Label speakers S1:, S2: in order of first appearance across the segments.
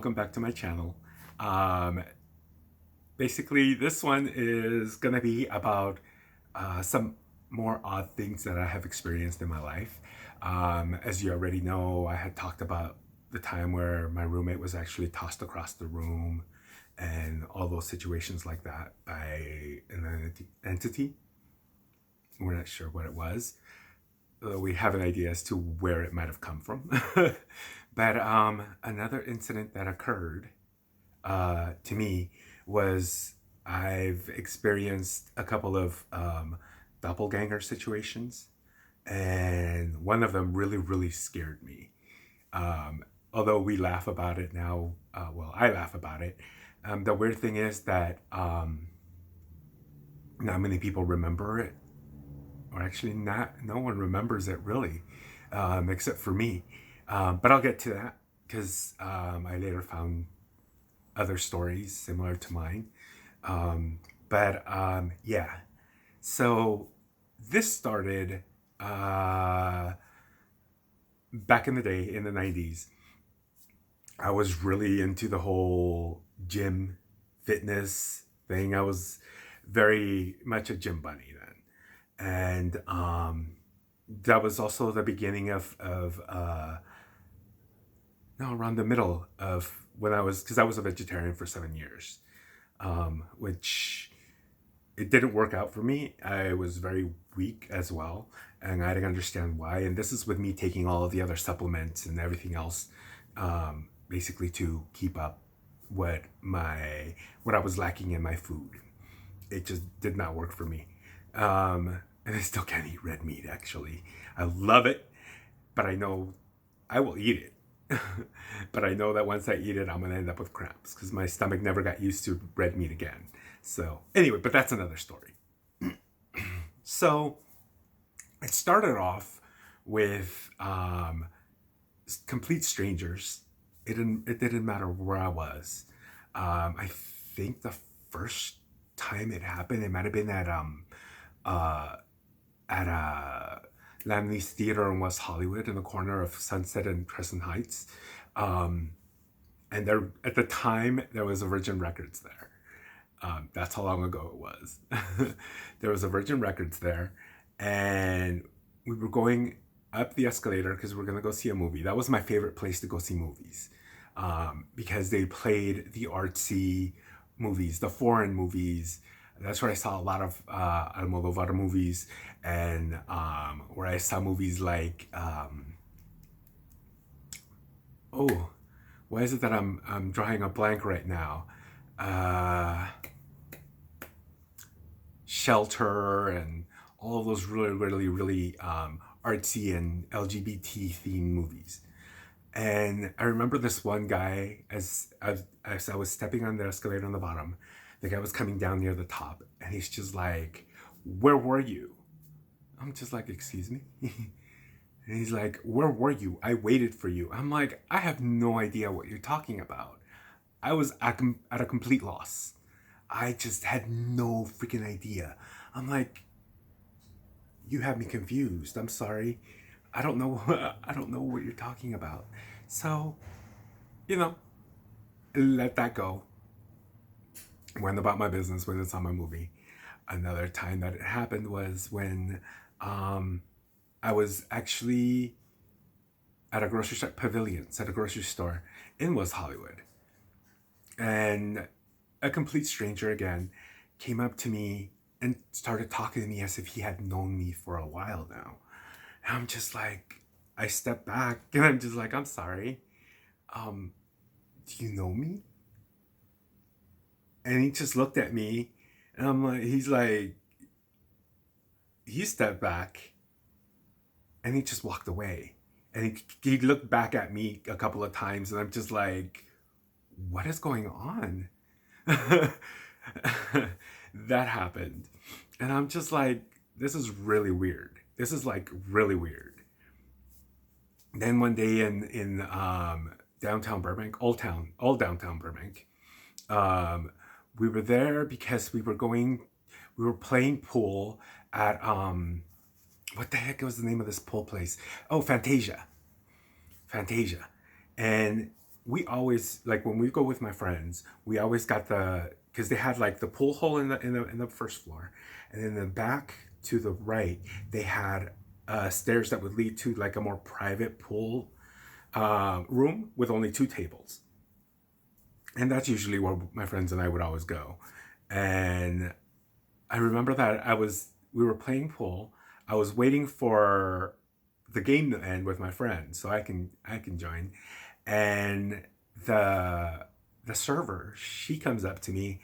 S1: welcome back to my channel. Um, Basically, this one is gonna be about some more odd things that I have experienced in my life. As you already know, I had talked about the time where my roommate was actually tossed across the room and all those situations like that by an entity. We're not sure what it was. We have an idea as to where it might have come from. But another incident that occurred to me was I've experienced a couple of doppelganger situations, and one of them really, really scared me. Although we laugh about it now, well, I laugh about it. The weird thing is that not many people remember it, or actually, no one remembers it really, except for me. But I'll get to that because I later found other stories similar to mine. Yeah. So this started back in the day in the 90s. I was really into the whole gym fitness thing. I was very much a gym bunny then. And that was also the beginning of no, around the middle of when because I was a vegetarian for 7 years, which it didn't work out for me. I was very weak as well, and I didn't understand why. And this is with me taking all of the other supplements and everything else, basically to keep up what I was lacking in my food. It just did not work for me. And I still can't eat red meat, actually. I love it, but I know I will eat it. But I know that once I eat it, I'm going to end up with cramps because my stomach never got used to red meat again. So anyway, but that's another story. So it started off with complete strangers. It didn't matter where I was. I think the first time it happened, it might have been at Lamley's Theater in West Hollywood in the corner of Sunset and Crescent Heights. And there, at the time, there was a Virgin Records there. That's how long ago it was. There was a Virgin Records there, and we were going up the escalator because we were going to go see a movie. That was my favorite place to go see movies, because they played the artsy movies, the foreign movies. That's where I saw a lot of Almodovar movies, and where I saw movies like oh, why is it that I'm drawing a blank right now? Shelter and all of those really, really, really artsy and LGBT themed movies. And I remember this one guy, as I was stepping on the escalator on the bottom, the guy was coming down near the top, and he's just like, "Where were you?" I'm just like, "Excuse me?" And he's like, "Where were you? I waited for you." I'm like, "I have no idea what you're talking about." I was at a complete loss. I just had no freaking idea. I'm like, "You have me confused. I'm sorry. I don't know. I don't know what you're talking about." So, you know, let that go. Went about my business when it's on my movie. Another time that it happened was when I was actually at a grocery store, Pavilions, at a grocery store in West Hollywood. And a complete stranger again came up to me and started talking to me as if he had known me for a while now. And I'm just like, I stepped back and I'm just like, "I'm sorry. Do you know me?" And he just looked at me, and I'm like, he stepped back and he just walked away. And he looked back at me a couple of times, and I'm just like, "What is going on?" That happened. And I'm just like, this is really weird. This is like really weird. Then one day in downtown Burbank, old downtown Burbank, we were there because we were playing pool at what the heck was the name of this pool place? Oh, Fantasia. And we always, like, when we go with my friends, we always got because they had like the pool hole in the first floor, and in the back to the right they had stairs that would lead to like a more private pool room with only two tables, and that's usually where my friends and I would always go. And I remember that we were playing pool. I was waiting for the game to end with my friends so I can join. And the the server, she comes up to me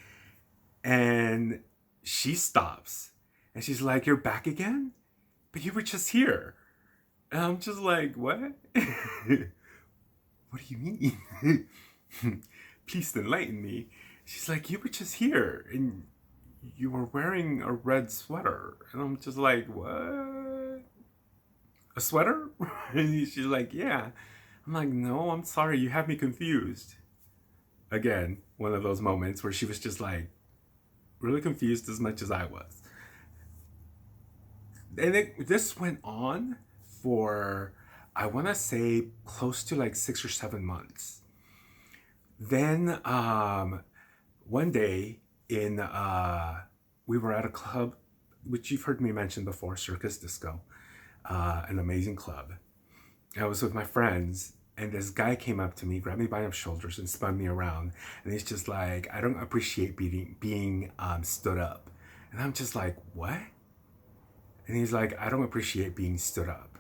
S1: and she stops and she's like, "You're back again? But you were just here." And I'm just like, "What?" "What do you mean?" "Please enlighten me." She's like, "You were just here and you were wearing a red sweater." And I'm just like, "What? A sweater?" And she's like, "Yeah." I'm like, "No, I'm sorry. You have me confused." Again, one of those moments where she was just like really confused as much as I was. And this went on for, I want to say, close to like 6 or 7 months. Then one day we were at a club, which you've heard me mention before, Circus Disco, an amazing club. I was with my friends, and this guy came up to me, grabbed me by the shoulders, and spun me around. And he's just like, "I don't appreciate being stood up." And I'm just like, "What?" And he's like, "I don't appreciate being stood up."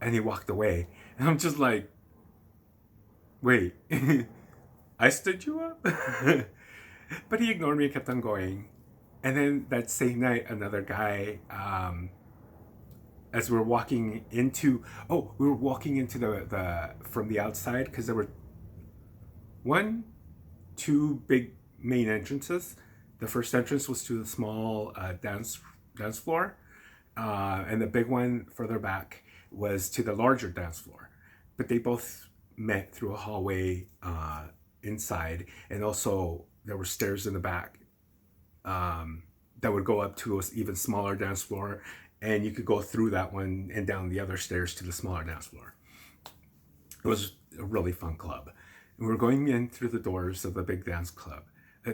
S1: And he walked away. And I'm just like, "Wait, I stood you up?" But he ignored me and kept on going. And then that same night, another guy, as we were walking into, we were walking into the from the outside, because there were two big main entrances. The first entrance was to the small dance floor, and the big one further back was to the larger dance floor. But they both met through a hallway inside, and also there were stairs in the back that would go up to an even smaller dance floor, and you could go through that one and down the other stairs to the smaller dance floor. It was a really fun club. And we were going in through the doors of the big dance club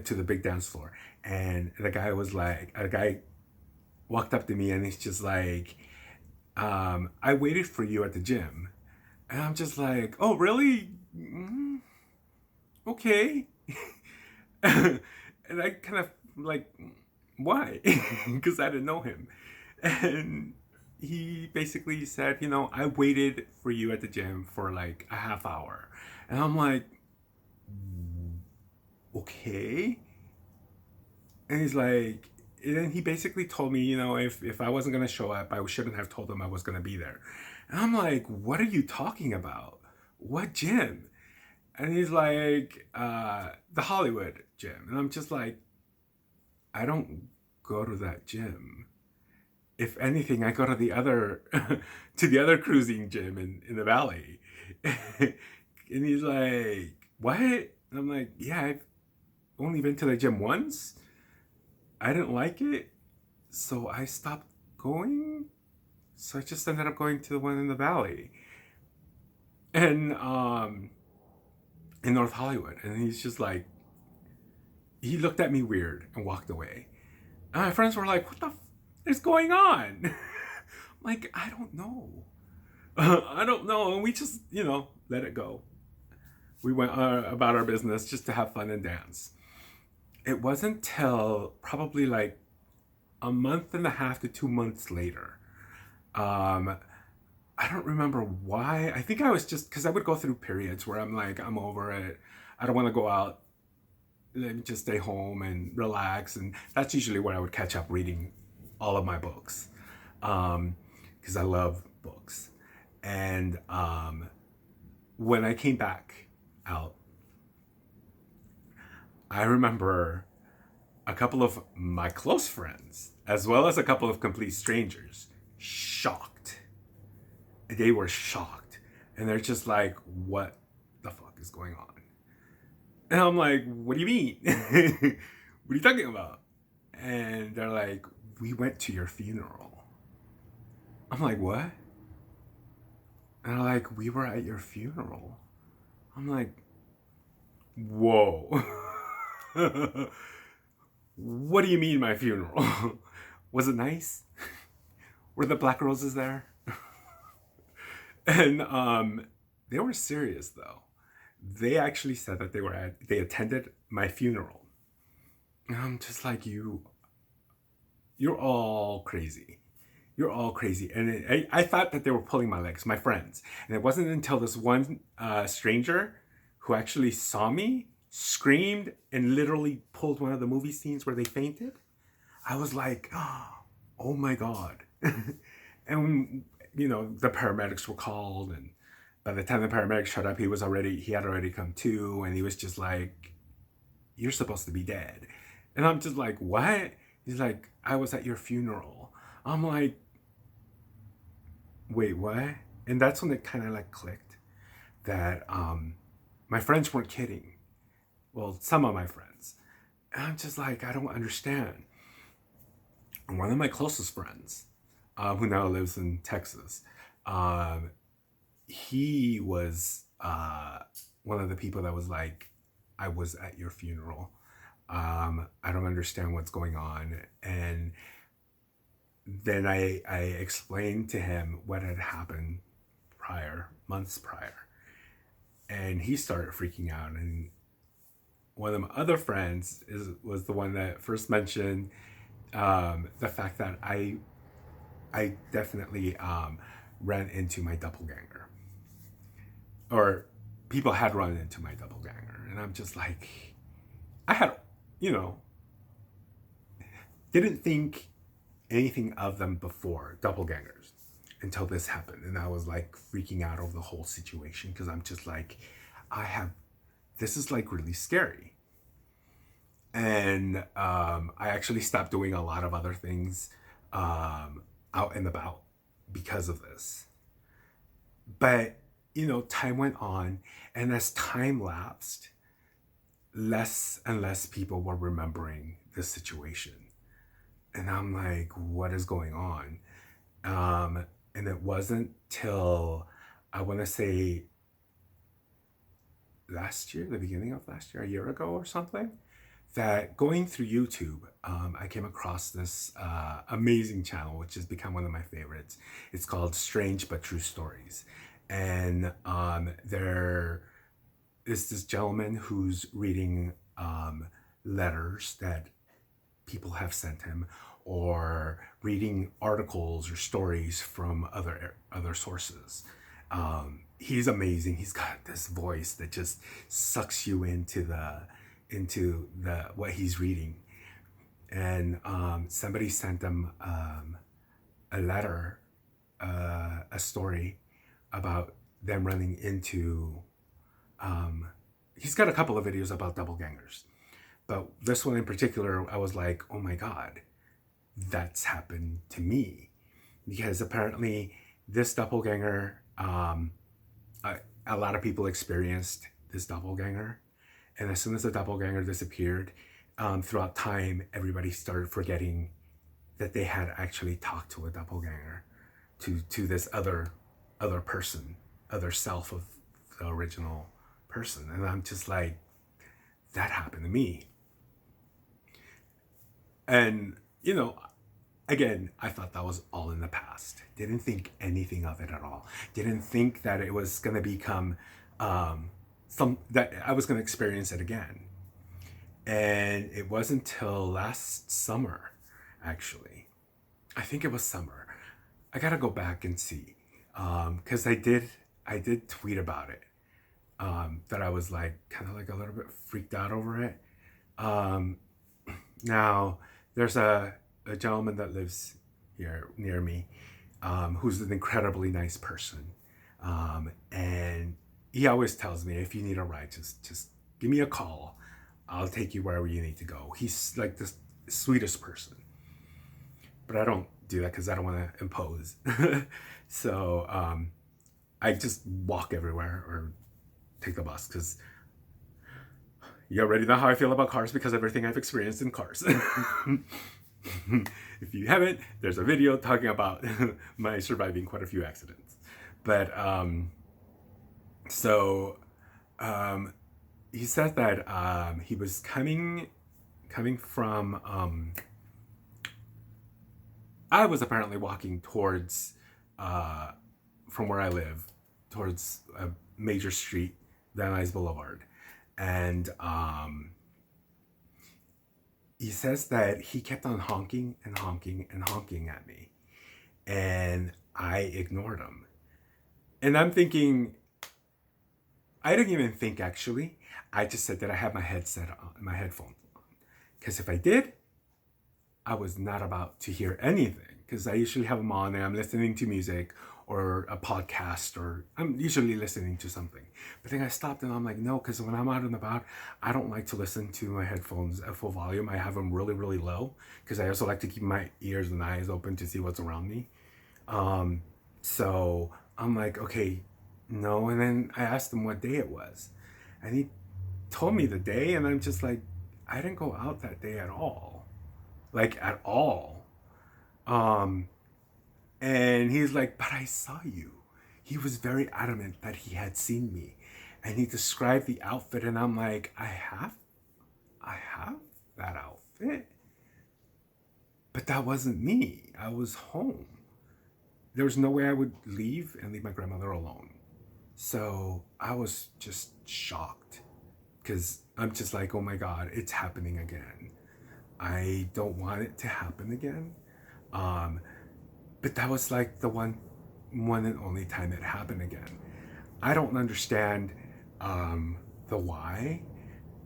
S1: to the big dance floor, and a guy walked up to me and he's just like, "I waited for you at the gym." And I'm just like, "Oh, really? Okay." And I kind of like, "Why?" Because I didn't know him. And he basically said, "I waited for you at the gym for like a half hour." And I'm like, "Okay." And he's like, and then he basically told me, if I wasn't going to show up, I shouldn't have told him I was going to be there. And I'm like, "What are you talking about? What gym?" And he's like, "The Hollywood gym." And I'm just like, "I don't go to that gym. If anything, I go to the other to the other cruising gym in the valley." And he's like, "What?" And I'm like, "Yeah, I've only been to the gym once. I didn't like it, so I stopped going. So I just ended up going to the one in the valley." And in North Hollywood. And he's just like, he looked at me weird and walked away. And my friends were like, "What the is going on?" I'm like, "I don't know." I don't know. And we just, let it go. We went about our business just to have fun and dance. It wasn't till probably like a month and a half to 2 months later. I don't remember why. I think I was just, because I would go through periods where I'm like, I'm over it. I don't want to go out. Let me just stay home and relax. And that's usually where I would catch up reading all of my books, because I love books. And when I came back out, I remember a couple of my close friends, as well as a couple of complete strangers, shocked. They were shocked. And they're just like, "What the fuck is going on?" And I'm like, "What do you mean?" "What are you talking about?" And they're like, "We went to your funeral." I'm like, "What?" And they're like, "We were at your funeral." I'm like, Whoa. What do you mean my funeral? Was it nice? Were the black roses there? And they were serious though. They actually said that they attended my funeral. And I'm just like, you're all crazy. You're all crazy. And I thought that they were pulling my legs, my friends. And it wasn't until this one stranger who actually saw me, screamed, and literally pulled one of the movie scenes where they fainted. I was like, oh my God. And, the paramedics were called. And by the time the paramedics showed up, he had already come to. And he was just like, you're supposed to be dead. And I'm just like, what? He's like, I was at your funeral. I'm like, wait, what? And that's when it kind of like clicked that my friends weren't kidding. Well, some of my friends. And I'm just like, I don't understand. And one of my closest friends, who now lives in Texas, he was one of the people that was like, I was at your funeral. I don't understand what's going on. And then I explained to him what had happened months prior. And he started freaking out. And one of my other friends was the one that first mentioned the fact that I definitely ran into my doppelganger. Or people had run into my doppelganger. And I'm just like, I had, didn't think anything of them before, doppelgangers, until this happened. And I was like freaking out over the whole situation because I'm just like, this is like really scary. And I actually stopped doing a lot of other things out and about because of this. But, time went on, and as time lapsed, less and less people were remembering the situation. And I'm like, what is going on? And it wasn't till, I want to say, the beginning of last year, a year ago or something, that going through YouTube, I came across this amazing channel, which has become one of my favorites. It's called Strange But True Stories. And there is this gentleman who's reading letters that people have sent him, or reading articles or stories from other sources. He's amazing. He's got this voice that just sucks you into the what he's reading. And somebody sent him a letter, a story about them running into. He's got a couple of videos about doppelgangers, but this one in particular, I was like, oh my God, that's happened to me. Because apparently this doppelganger, a lot of people experienced this doppelganger. And as soon as the doppelganger disappeared, throughout time, everybody started forgetting that they had actually talked to a doppelganger, to this other person, other self of the original person. And I'm just like, that happened to me. And, again, I thought that was all in the past. Didn't think anything of it at all. Didn't think that it was going to become that I was going to experience it again. And it wasn't until last summer, actually. I think it was summer. I got to go back and see. Because I did tweet about it. That I was like, kind of like a little bit freaked out over it. Now, there's a gentleman that lives here near me, who's an incredibly nice person. And he always tells me, if you need a ride, just give me a call. I'll take you wherever you need to go. He's like the sweetest person. But I don't do that because I don't want to impose. So I just walk everywhere or take the bus, because you already know how I feel about cars because of everything I've experienced in cars. If you haven't, there's a video talking about my surviving quite a few accidents. But he said that he was coming from I was apparently walking towards from where I live towards a major street, Van Nuys Boulevard, and he says that he kept on honking and honking and honking at me, and I ignored him. And I'm thinking, I didn't even think actually. I just said that I have my headset on, my headphones on, because if I did, I was not about to hear anything. Because I usually have them on and I'm listening to music or a podcast, or I'm usually listening to something. But then I stopped and I'm like, no, because when I'm out and about, I don't like to listen to my headphones at full volume. I have them really, really low because I also like to keep my ears and eyes open to see what's around me. So I'm like, okay, no. And then I asked him what day it was. And he told me the day, and I'm just like, I didn't go out that day at all. Like, at all. And he's like, but I saw you. He was very adamant that he had seen me. And he described the outfit, and I'm like, I have that outfit. But that wasn't me. I was home. There was no way I would leave and leave my grandmother alone. So I was just shocked because I'm just like, oh my God, it's happening again. I don't want it to happen again. But that was like the one and only time it happened again. I don't understand the why.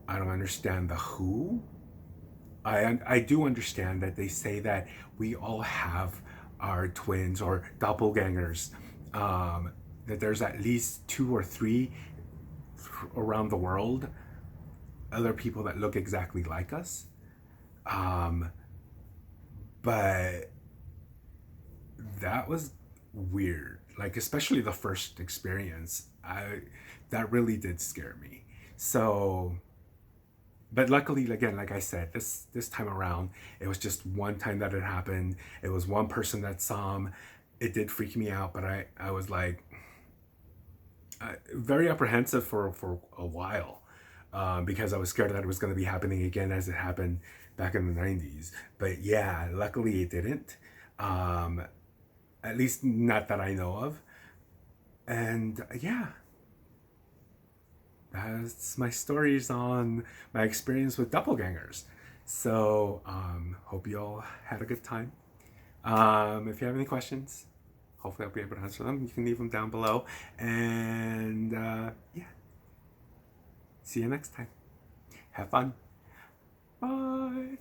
S1: I don't understand the who. I do understand that they say that we all have our twins or doppelgangers. That there's at least 2 or 3 around the world, other people that look exactly like us. But that was weird. Like, especially the first experience, that really did scare me. So, but luckily, again, like I said, this time around, it was just one time that it happened. It was one person that saw him. It did freak me out, but I was like very apprehensive for a while, because I was scared that it was going to be happening again as it happened back in the 90s. But yeah, luckily it didn't. At least not that I know of. And yeah, that's my stories on my experience with doppelgangers. So hope you all had a good time. If you have any questions, hopefully I'll be able to answer them. You can leave them down below. And yeah, see you next time. Have fun. Bye.